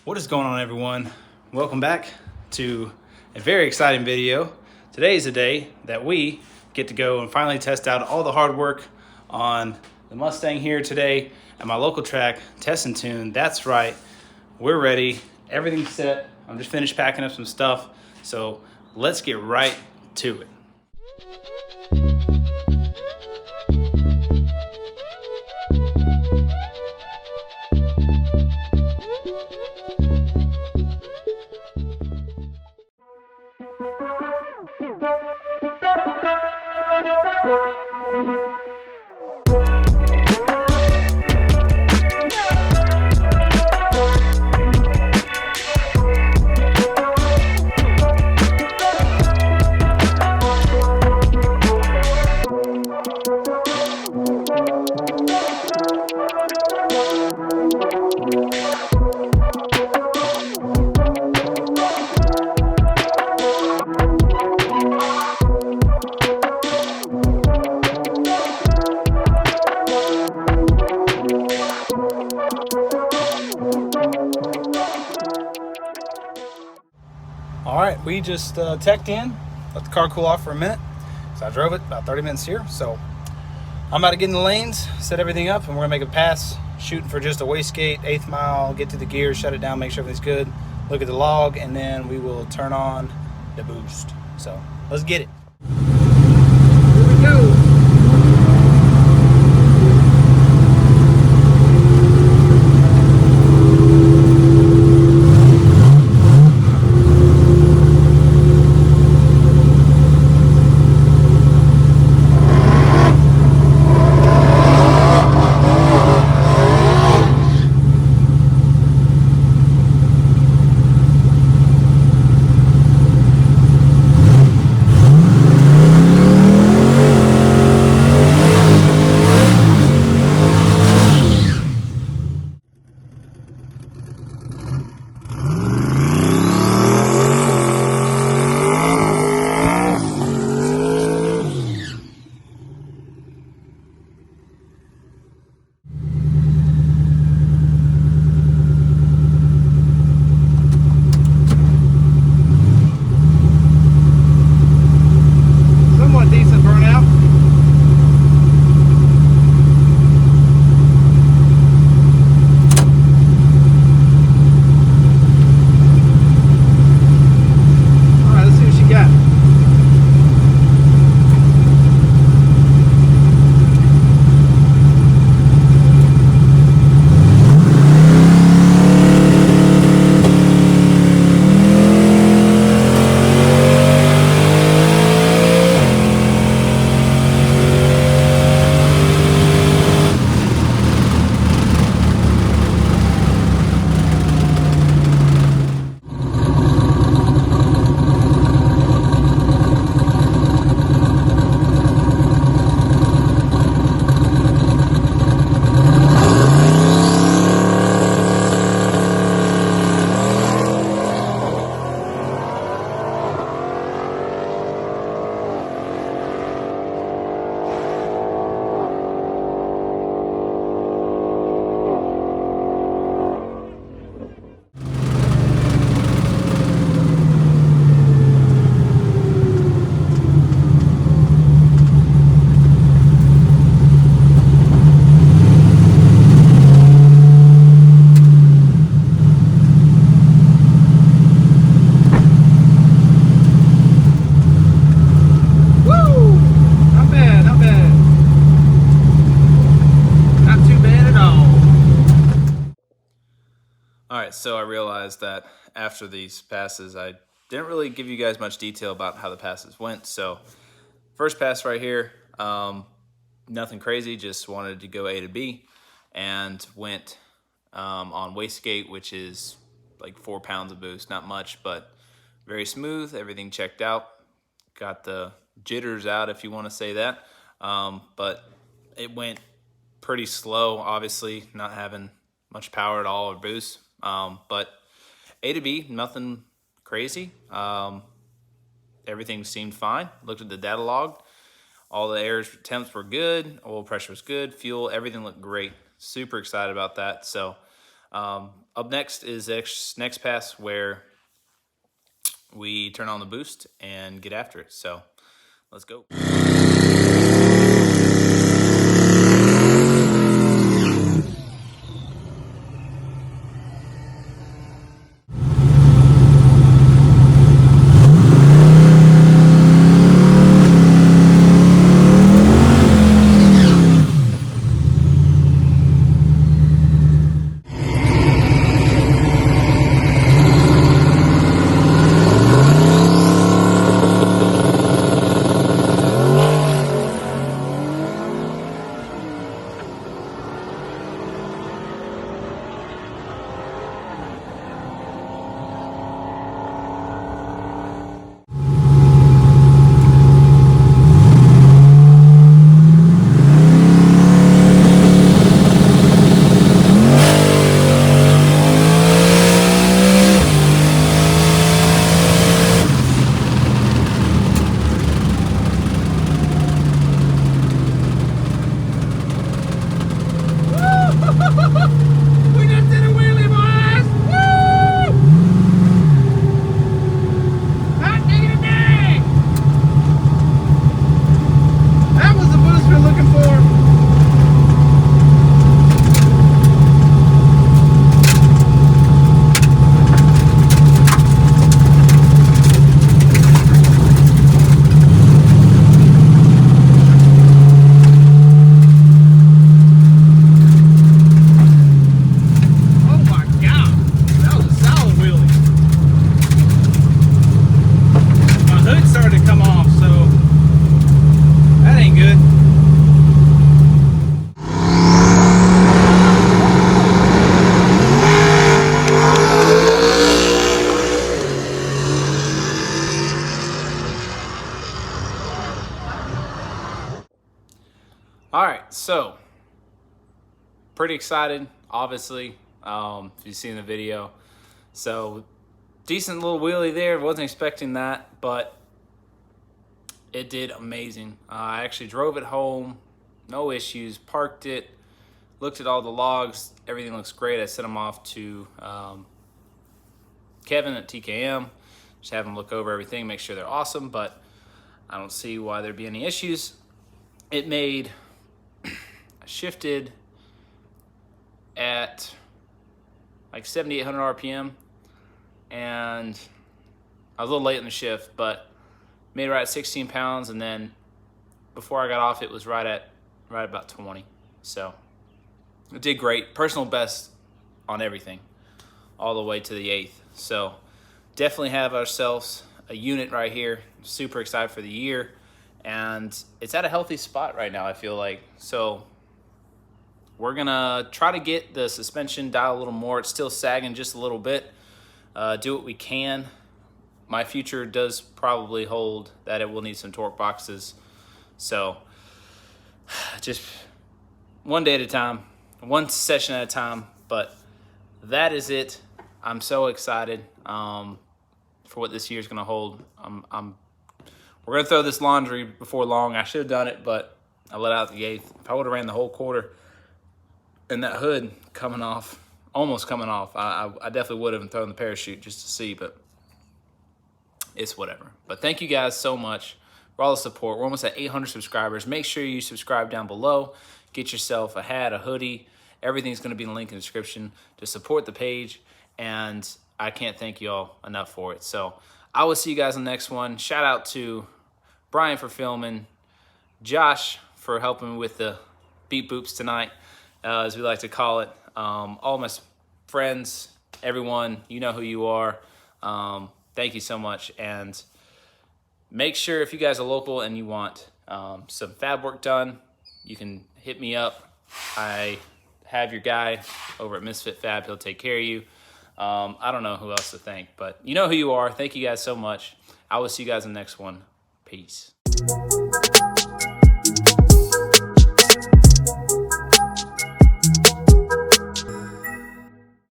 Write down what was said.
What is going on, everyone? Welcome back to a very exciting video. Today is the day that we get to go and finally test out all the hard work on the Mustang here today at my local track, Test and Tune. That's right, we're ready, everything's set. I'm just finished packing up some stuff, so let's get right to it. All right, we just teched in, let the car cool off for a minute. So I drove it about 30 minutes here. So I'm about to get in the lanes, set everything up, and we're gonna make a pass, shooting for just a wastegate, 1/8 mile, get to the gear, shut it down, make sure everything's good, look at the log, and then we will turn on the boost. So let's get it. Here we go. All right, so I realized that after these passes, I didn't really give you guys much detail about how the passes went. So first pass right here, nothing crazy, just wanted to go A to B and went on wastegate, which is like 4 pounds of boost, not much, but very smooth, everything checked out. Got the jitters out, if you want to say that, but it went pretty slow, obviously, not having much power at all or boost. But A to B, nothing crazy. Everything seemed fine. Looked at the data log. All the air temps were good. Oil pressure was good. Fuel, everything looked great. Super excited about that. So Up next is next pass where we turn on the boost and get after it. So let's go. We just did a wheelie, boys! Woo! Hot diggity dang! That was the boost we're looking for. All right, so pretty excited, obviously, if you've seen the video. So decent little wheelie there. Wasn't expecting that, but it did amazing. I actually drove it home, no issues, parked it, looked at all the logs. Everything looks great. I sent them off to Kevin at TKM. Just have them look over everything, make sure they're awesome, but I don't see why there'd be any issues. It made... shifted at like 7,800 RPM, and I was a little late in the shift, but made it right at 16 pounds, and then before I got off, it was right about 20. So it did great. Personal best on everything, all the way to the 8th. So definitely have ourselves a unit right here. Super excited for the year, and it's at a healthy spot right now, I feel like. So we're gonna try to get the suspension dialed a little more. It's still sagging just a little bit. Do what we can. My future does probably hold that it will need some torque boxes. So just one day at a time, one session at a time. But that is it. I'm so excited for what this year's gonna hold. We're gonna throw this laundry before long. I should have done it, but I let out the 8th. If I would have ran the whole quarter, and that hood coming off, almost coming off, I definitely would have thrown the parachute just to see, but it's whatever. But thank you guys so much for all the support. We're almost at 800 subscribers. Make sure you subscribe down below. Get yourself a hat, a hoodie. Everything's going to be in the link in the description to support the page, and I can't thank you all enough for it. So I will see you guys in the next one. Shout out to Brian for filming, Josh for helping me with the beep boops tonight, as we like to call it. All my friends, everyone, you know who you are. Thank you so much. And make sure if you guys are local and you want some fab work done, you can hit me up. I have your guy over at Misfit Fab. He'll take care of you. I don't know who else to thank, but you know who you are. Thank you guys so much. I will see you guys in the next one. Peace.